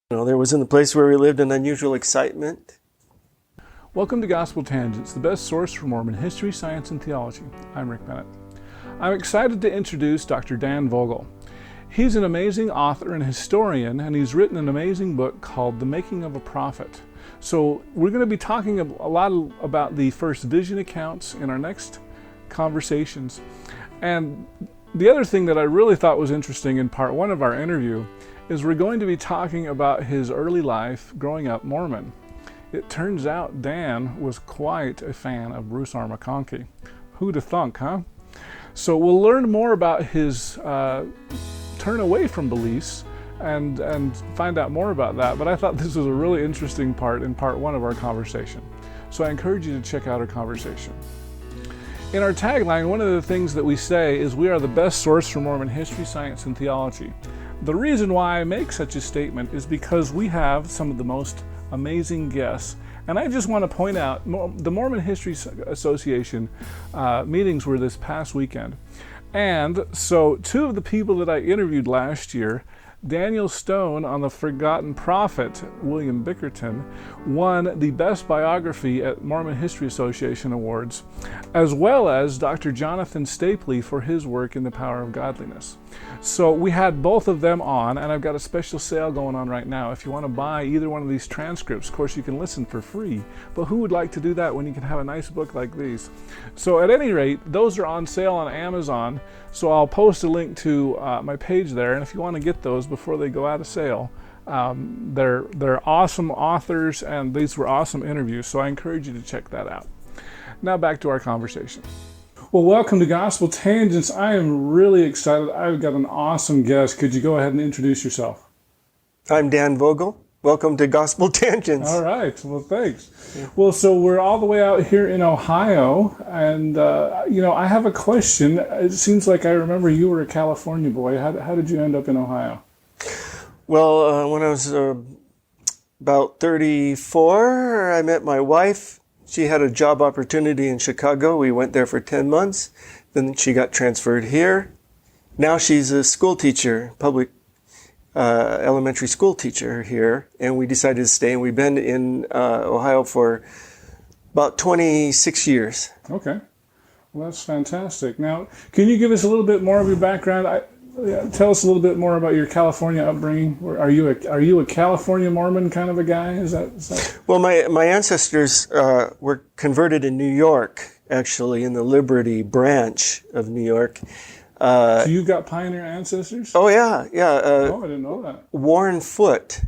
There was in the place where we lived an unusual excitement. Welcome to Gospel Tangents, the best source for Mormon history, science, and theology. I'm Rick Bennett. I'm excited to introduce Dr. Dan Vogel. He's an amazing author and historian, and he's written an amazing book called The Making of a Prophet. So we're going to be talking a lot about the first vision accounts in our next conversations. And the other thing that I really thought was interesting in part one of our interview is we're going to be talking about his early life growing up Mormon. It turns out Dan was quite a fan of Bruce R. McConkie. Who'd have thunk, huh? So we'll learn more about his turn away from beliefs and find out more about that. But I thought this was a really interesting part in part one of our conversation. So I encourage you to check out our conversation. In our tagline, one of the things that we say is we are the best source for Mormon history, science, and theology. The reason why I make such a statement is because we have some of the most amazing guests. And I just want to point out, the Mormon History Association meetings were this past weekend. And so two of the people that I interviewed last year, Daniel Stone on the Forgotten Prophet, William Bickerton, won the Best Biography at Mormon History Association Awards, as well as Dr. Jonathan Stapley for his work in The Power of Godliness. So we had both of them on, and I've got a special sale going on right now. If you want to buy either one of these transcripts, of course you can listen for free, but who would like to do that when you can have a nice book like these? So at any rate, those are on sale on Amazon, so I'll post a link to my page there, and if you want to get those before they go out of sale, they're awesome authors, and these were awesome interviews, so I encourage you to check that out. Now back to our conversation. Well, welcome to Gospel Tangents. I am really excited. I've got an awesome guest. Could you go ahead and introduce yourself? I'm Dan Vogel. Welcome to Gospel Tangents. All right. Well, thanks. Yeah. Well, so we're all the way out here in Ohio, and, I have a question. It seems like I remember you were a California boy. How did you end up in Ohio? Well, when I was about 34, I met my wife. She had a job opportunity in Chicago. We went there for 10 months. Then she got transferred here. Now she's a school teacher, public elementary school teacher here. And we decided to stay. And we've been in Ohio for about 26 years. Okay. Well, that's fantastic. Now, can you give us a little bit more of your background? Tell us a little bit more about your California upbringing. Are you a California Mormon kind of a guy? Is that? Well, my ancestors were converted in New York, actually, in the Liberty branch of New York. So you've got pioneer ancestors? Oh, yeah. I didn't know that. Warren Foote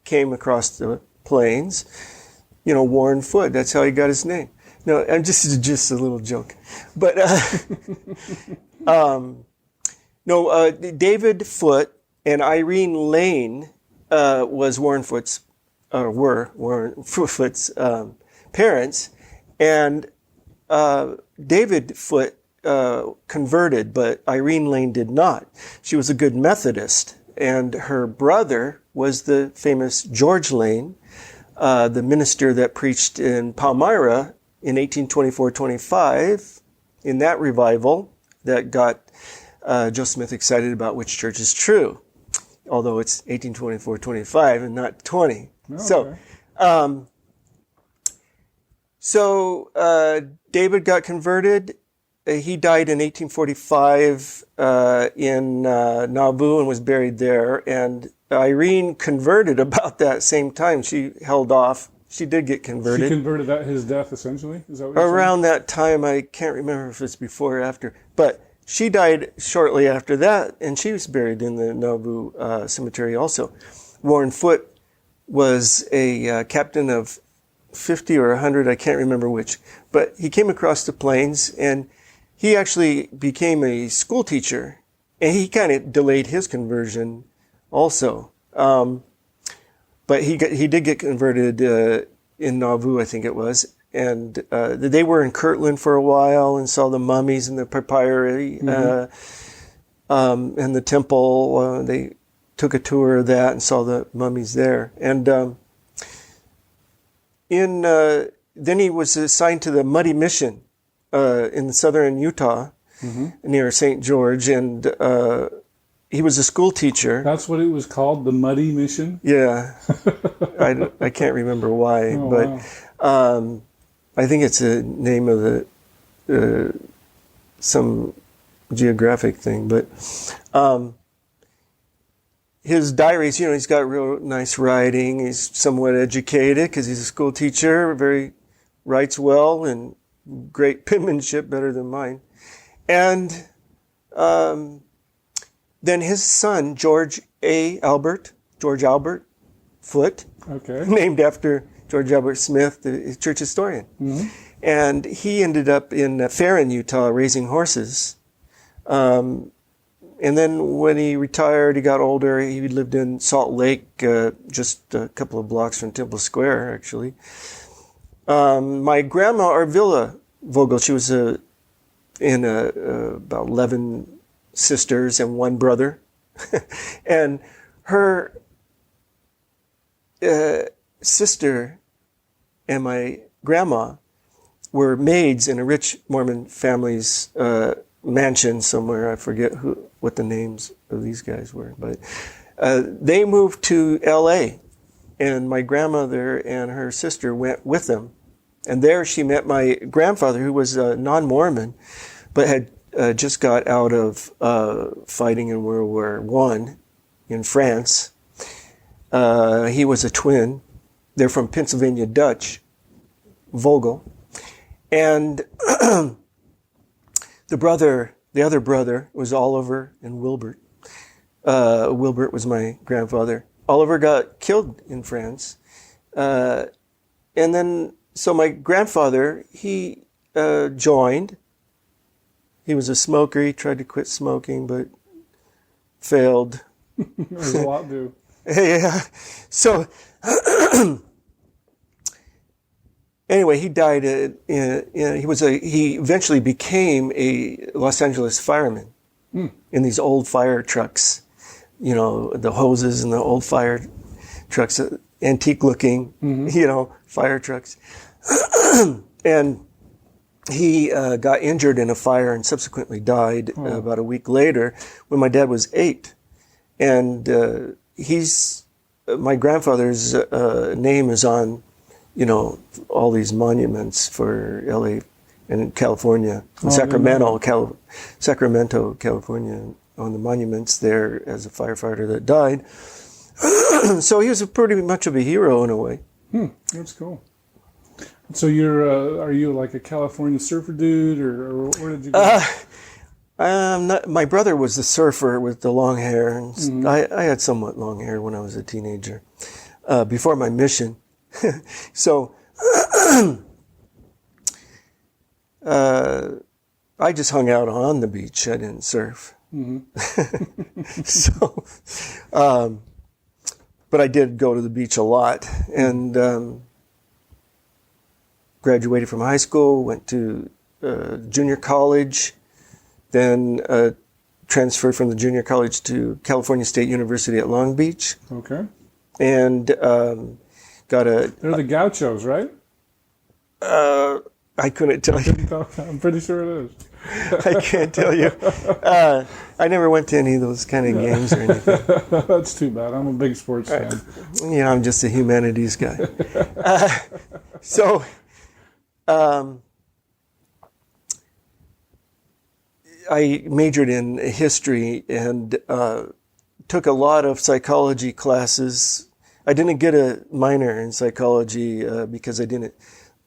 came across the plains. Warren Foote, that's how he got his name. No, I'm just a little joke. But David Foote and Irene Lane were Warren Foote's parents, and David Foote converted, but Irene Lane did not. She was a good Methodist, and her brother was the famous George Lane, the minister that preached in Palmyra in 1824-25, in that revival that got Joe Smith excited about which church is true, although it's 1824-25 and not 20. Okay. So David got converted. He died in 1845 in Nauvoo and was buried there. And Irene converted about that same time. She held off. She did get converted. She converted at his death, essentially? Is that what you're Around that time. I can't remember if it's before or after. But she died shortly after that, and she was buried in the Nauvoo cemetery also. Warren Foote was a captain of 50 or 100, I can't remember which. But he came across the plains, and he actually became a school teacher. And he kind of delayed his conversion also. But he did get converted in Nauvoo, I think it was. And they were in Kirtland for a while and saw the mummies and the papyri and the temple. They took a tour of that and saw the mummies there. And then he was assigned to the Muddy Mission in southern Utah, near St. George. And he was a school teacher. That's what it was called, the Muddy Mission? Yeah. I can't remember why, but wow. I think it's a name of some geographic thing. But his diaries, he's got real nice writing. He's somewhat educated because he's a school teacher, writes well, and great penmanship, better than mine. And then his son, George Albert Foote, Okay. named after George Albert Smith, the church historian. Mm-hmm. And he ended up in Farron, Utah, raising horses. And then when he retired, he got older. He lived in Salt Lake, just a couple of blocks from Temple Square, actually. My grandma, Arvilla Vogel, she was in about 11 sisters and one brother. And her sister and my grandma were maids in a rich Mormon family's mansion somewhere. I forget what the names of these guys were, but they moved to L.A., and my grandmother and her sister went with them. And there she met my grandfather, who was a non-Mormon, but had just got out of fighting in World War I in France. He was a twin. They're from Pennsylvania Dutch, Vogel. And the other brother was Oliver and Wilbert. Wilbert was my grandfather. Oliver got killed in France. And then, so my grandfather, he joined. He was a smoker. He tried to quit smoking, but failed. There's a lot to. Yeah. So, anyway, he died. He eventually became a Los Angeles fireman in these old fire trucks. The hoses and the old fire trucks, antique looking, fire trucks. And he got injured in a fire and subsequently died about a week later when my dad was 8. And my grandfather's name is on, all these monuments for LA and California, Sacramento, California, on the monuments there as a firefighter that died. So he was pretty much of a hero in a way. That's cool. So are you like a California surfer dude, or where did you go? My brother was the surfer with the long hair, and I had somewhat long hair when I was a teenager, before my mission. So I just hung out on the beach. I didn't surf. So, but I did go to the beach a lot, and graduated from high school, went to junior college, then transferred from the junior college to California State University at Long Beach. Okay. And got a... They're the gauchos, right? I couldn't tell you. I'm pretty sure it is. I can't tell you. I never went to any of those kind of games or anything. That's too bad. I'm a big sports fan. I'm just a humanities guy. So... I majored in history and took a lot of psychology classes. I didn't get a minor in psychology because I didn't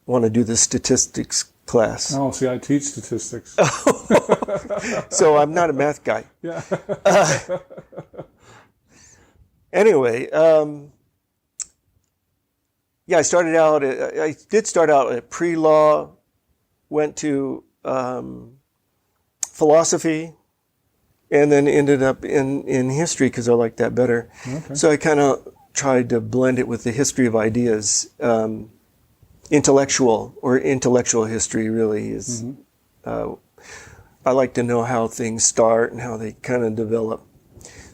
want to do the statistics class. Oh, see, I teach statistics. So I'm not a math guy. Yeah. Anyway, I started out. I did start out at pre-law. Went to philosophy, and then ended up in history because I liked that better. Okay. So I kind of tried to blend it with the history of ideas. Intellectual history really is. I like to know how things start and how they kind of develop.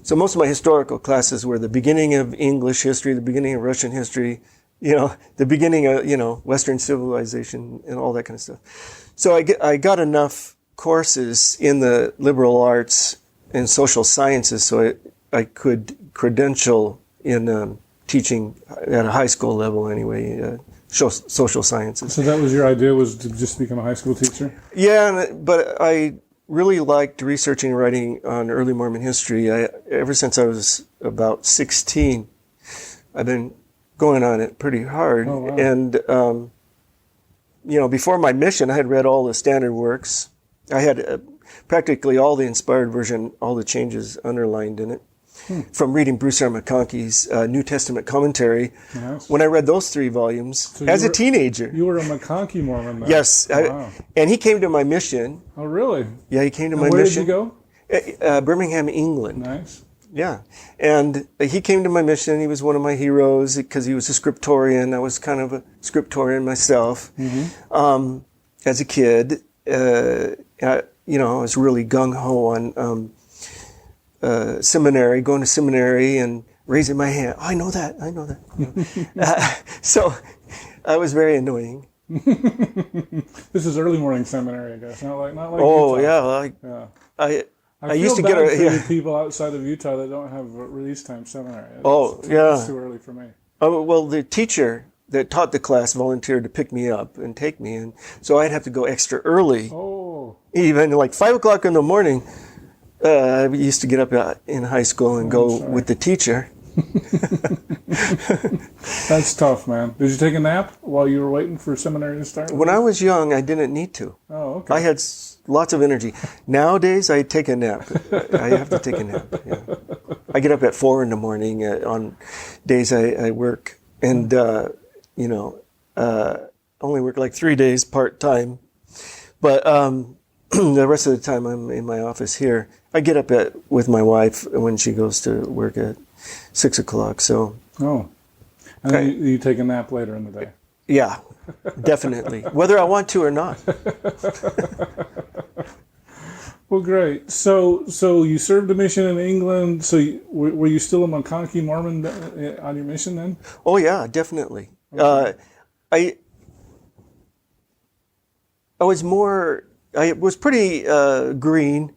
So most of my historical classes were the beginning of English history, the beginning of Russian history, the beginning of, Western civilization and all that kind of stuff. So I got enough courses in the liberal arts in social sciences, so I could credential in teaching at a high school level anyway, social sciences. So that was your idea, was to just become a high school teacher? Yeah, but I really liked researching and writing on early Mormon history. Ever since I was about 16, I've been going on it pretty hard. Oh, wow. And, before my mission, I had read all the standard works. I had practically all the inspired version, all the changes underlined in it. From reading Bruce R. McConkie's New Testament commentary. Nice. When I read those 3 volumes as a teenager. You were a McConkie Mormon then? Yes. Wow. And he came to my mission. Oh, really? Yeah, he came to And my where mission. Where did you go? Birmingham, England. Nice. Yeah. And he came to my mission. He was one of my heroes because he was a scriptorian. I was kind of a scriptorian myself. Mm-hmm. As a kid, I was really gung-ho on seminary, going to seminary and raising my hand. Oh, I know that. So I was very annoying. This is early morning seminary, I guess. Not like oh, Utah. Yeah. I used to get for the people outside of Utah that don't have release time seminary. It's too early for me. Oh, well, the teacher that taught the class volunteered to pick me up and take me, and so I'd have to go extra early. Oh. Even like 5 o'clock in the morning. I used to get up in high school and go with the teacher. That's tough, man. Did you take a nap while you were waiting for seminary to start? When I was young, I didn't need to. Oh, okay. I had lots of energy. Nowadays, I take a nap. I have to take a nap. Yeah. I get up at 4 in the morning on days I work, and only work like 3 days part-time. But the rest of the time, I'm in my office here. I get up with my wife when she goes to work at 6 o'clock. So. Oh. And then you take a nap later in the day. Yeah, definitely. Whether I want to or not. Well, great. So you served a mission in England. So were you still a McConkie Mormon on your mission then? Oh yeah, definitely. Okay. I was pretty green,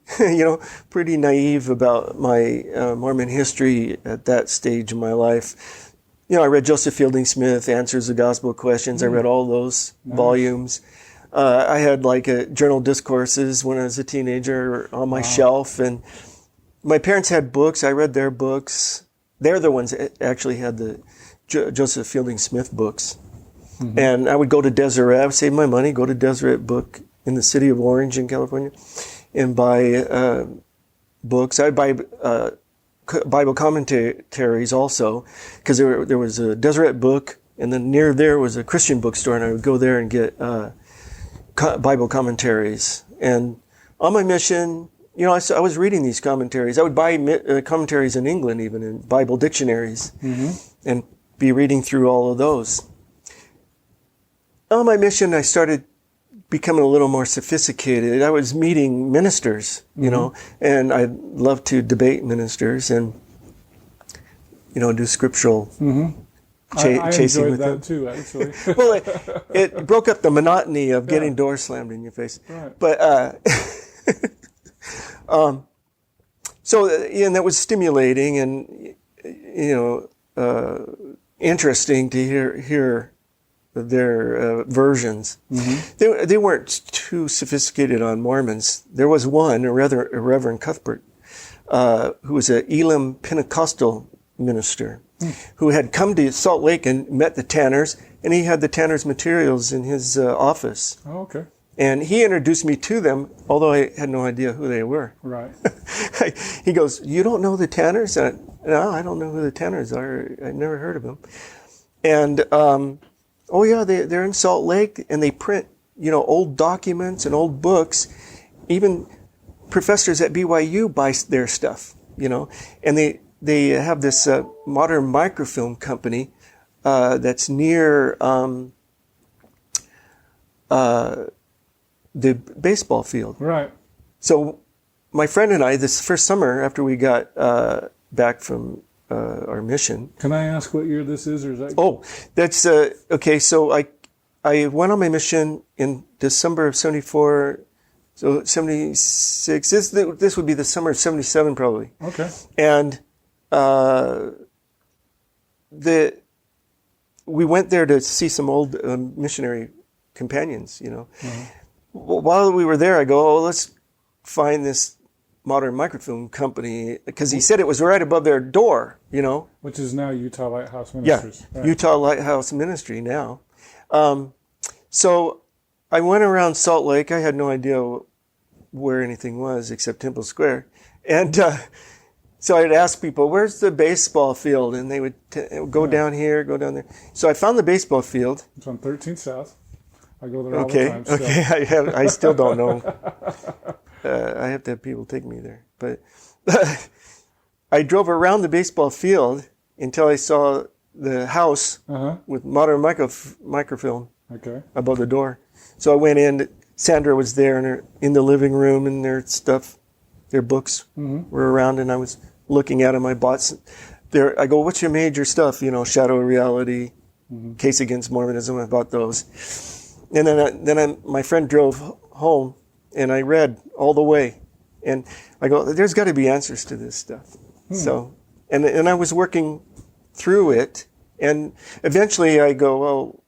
pretty naive about my Mormon history at that stage in my life. I read Joseph Fielding Smith, Answers to Gospel Questions. I read all those volumes. I had journal discourses when I was a teenager on my shelf. And my parents had books. I read their books. They're the ones that actually had the Joseph Fielding Smith books. Mm-hmm. And I would go to Deseret. I would save my money, go to Deseret Book in the city of Orange in California, and buy books. I'd buy Bible commentaries also, because there was a Deseret Book, and then near there was a Christian bookstore, and I would go there and get Bible commentaries. And on my mission, I was reading these commentaries. I would buy commentaries in England, even in Bible dictionaries, and be reading through all of those. On my mission, I started becoming a little more sophisticated. I was meeting ministers, and I love to debate ministers and, do scriptural chasing with them. I enjoyed that too, actually. Well, it broke up the monotony of getting doors slammed in your face. Right. But, and that was stimulating and, interesting to hear their versions. Mm-hmm. They weren't too sophisticated on Mormons. There was one, a Reverend Cuthbert, who was an Elam Pentecostal minister, who had come to Salt Lake and met the Tanners, and he had the Tanners' materials in his office. Oh, okay. And he introduced me to them, although I had no idea who they were. Right. He goes, "You don't know the Tanners?" No, I don't know who the Tanners are. I've never heard of them. And they're in Salt Lake, and they print, old documents and old books. Even professors at BYU buy their stuff, And they have this modern microfilm company that's near the baseball field. Right. So my friend and I, this first summer after we got back from our mission. Can I ask what year this is, or is that? Oh, that's okay. So I went on my mission in December of '74 So 76. This would be the summer of 77 probably. Okay. And we went there to see some old missionary companions, you know. Uh-huh. While we were there, I go, let's find this modern microfilm company, because he said it was right above their door, you know. Which is now Utah Lighthouse Ministries. Yeah, right. Utah Lighthouse Ministry now. So I went around Salt Lake. I had no idea where anything was except Temple Square. And so I'd ask people, where's the baseball field? And they would go down here, go down there. So I found the baseball field. It's on 13th South. I go there all the time still. Okay, I still don't know. I have to have people take me there. But I drove around the baseball field until I saw the house with modern microfilm above the door. So I went in. Sandra was there in the living room, and their stuff, their books were around, and I was looking at them. I bought there. I go, what's your major stuff? You know, Shadow of Reality, Case Against Mormonism. I bought those. And then my friend drove home, and I read all the way. And I go, there's got to be answers to this stuff. So, and I was working through it. And eventually I go, well,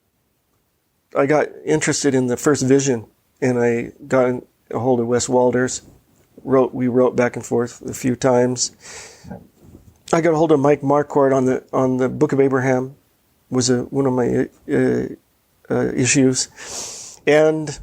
I got interested in the first vision, and I got a hold of Wes Walters. We wrote back and forth a few times. I got a hold of Mike Marquardt on the Book of Abraham. Was one of my issues, and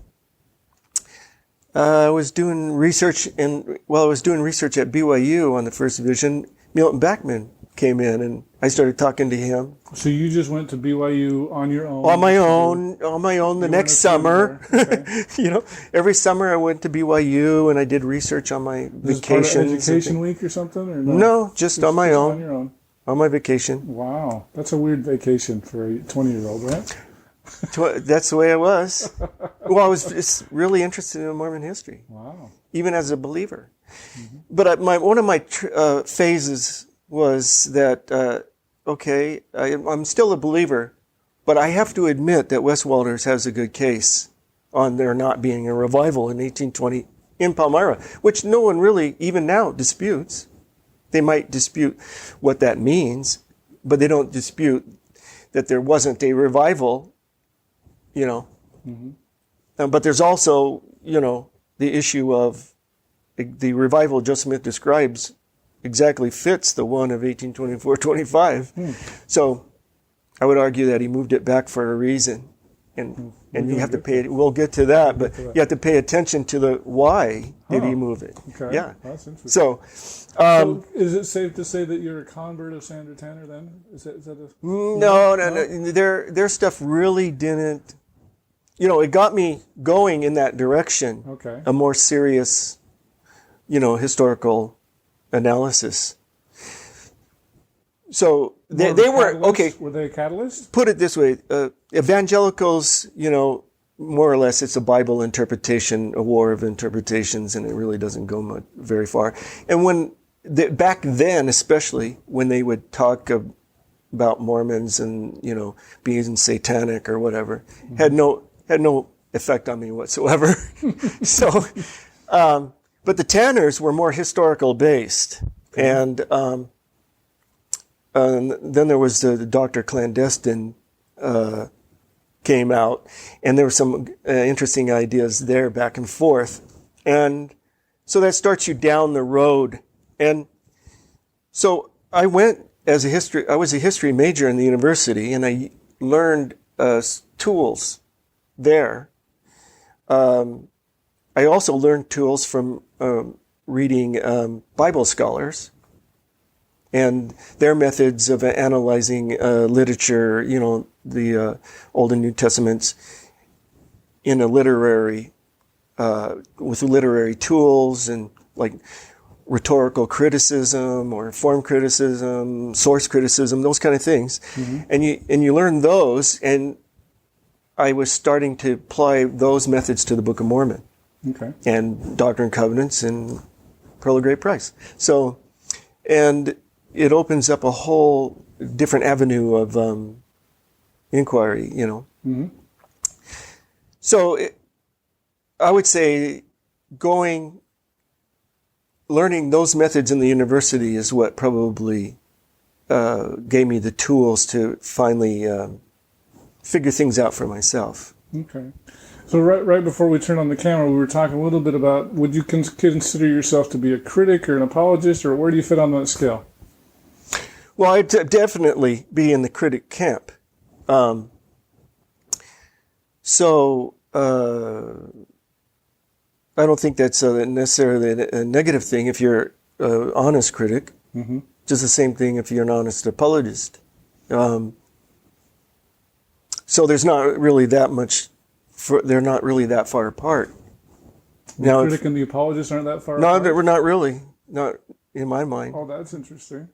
I was doing research. And while I was doing research at BYU on the first vision, Milton Backman came in, and I started talking to him. So you just went to BYU on your own? On my own. The next summer, okay. You know, every summer I went to BYU and I did research on my vacations. Part of education week or something, or no? No, just on my own. On your own. On my vacation. Wow, that's a weird vacation for a 20-year-old, right? That's the way I was. Well, I was just really interested in Mormon history. Wow. Even as a believer. But one of my phases was that, okay, I'm still a believer, but I have to admit that Wes Walters has a good case on there not being a revival in 1820 in Palmyra, which no one really, even now, disputes. They might dispute what that means, but they don't dispute that there wasn't a revival, you know. But there's also, you know, the issue of the revival Joseph Smith describes exactly fits the one of 1824-25. So I would argue that he moved it back for a reason. And you have to pay, we'll get to that, but you have to pay attention to the why did he move it. Okay. Yeah. That's interesting. So, is it safe to say that you're a convert of Sandra Tanner then? Is that no. Their stuff really didn't, you know, it got me going in that direction. Okay. A more serious, you know, historical analysis. So they were, okay. Were they a catalyst? Put it this way, evangelicals, you know, more or less it's a Bible interpretation, a war of interpretations, and it really doesn't go very far. And back then, especially, when they would talk about Mormons and, you know, being satanic or whatever, had no effect on me whatsoever. So, but the Tanners were more historical based. And then there was the Dr. Clandestine came out, and there were some interesting ideas there back and forth. And so that starts you down the road. And so I was a history major in the university, and I learned tools there. I also learned tools from reading Bible scholars and their methods of analyzing literature, you know, the Old and New Testaments in a with literary tools and like rhetorical criticism or form criticism, source criticism, those kind of things. And you learn those, and I was starting to apply those methods to the Book of Mormon. Okay. And Doctrine and Covenants and Pearl of Great Price. So, and it opens up a whole different avenue of inquiry, you know. So I would say learning those methods in the university is what probably gave me the tools to finally figure things out for myself. Okay. So right before we turned on the camera, we were talking a little bit about, would you consider yourself to be a critic or an apologist, or where do you fit on that scale? Well, I'd definitely be in the critic camp. I don't think that's necessarily a negative thing if you're an honest critic. Mm-hmm. Just the same thing if you're an honest apologist. So there's not really that much. They're not really that far apart. The critic and the apologist aren't that far apart? No, we're not really. Not in my mind. Oh, that's interesting.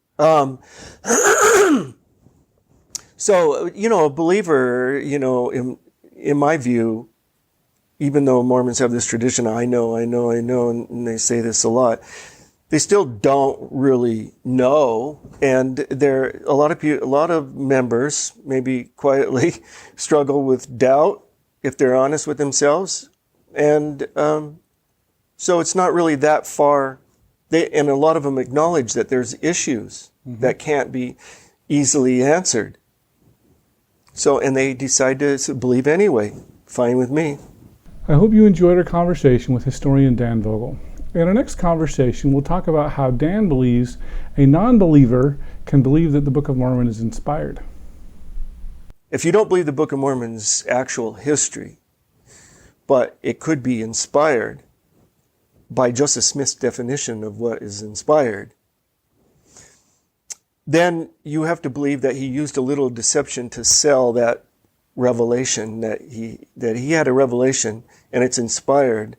So, a believer, in my view, even though Mormons have this tradition, I know, and they say this a lot, they still don't really know. And a lot of members, maybe quietly, struggle with doubt if they're honest with themselves. And so it's not really that far. And a lot of them acknowledge that there's issues that can't be easily answered. So, and they decide to believe anyway. Fine with me. I hope you enjoyed our conversation with historian Dan Vogel. In our next conversation, we'll talk about how Dan believes a non-believer can believe that the Book of Mormon is inspired. If you don't believe the Book of Mormon's actual history, but it could be inspired by Joseph Smith's definition of what is inspired, then you have to believe that he used a little deception to sell that revelation, that he had a revelation and it's inspired,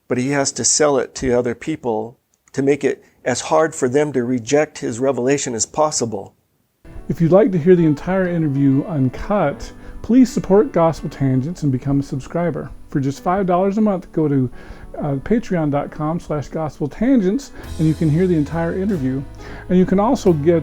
but he has to sell it to other people to make it as hard for them to reject his revelation as possible. If you'd like to hear the entire interview uncut, please support Gospel Tangents and become a subscriber. For just $5 a month, go to patreon.com/gospeltangents and you can hear the entire interview. And you can also get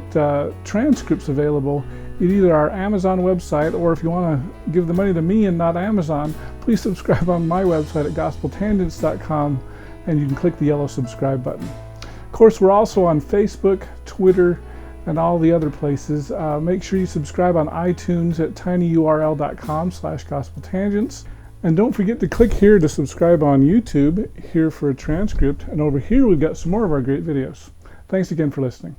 transcripts available at either our Amazon website, or if you want to give the money to me and not Amazon, please subscribe on my website at gospeltangents.com and you can click the yellow subscribe button. Of course, we're also on Facebook, Twitter, and all the other places. Make sure you subscribe on iTunes at tinyurl.com/gospeltangents. And don't forget to click here to subscribe on YouTube, here for a transcript, and over here we've got some more of our great videos. Thanks again for listening.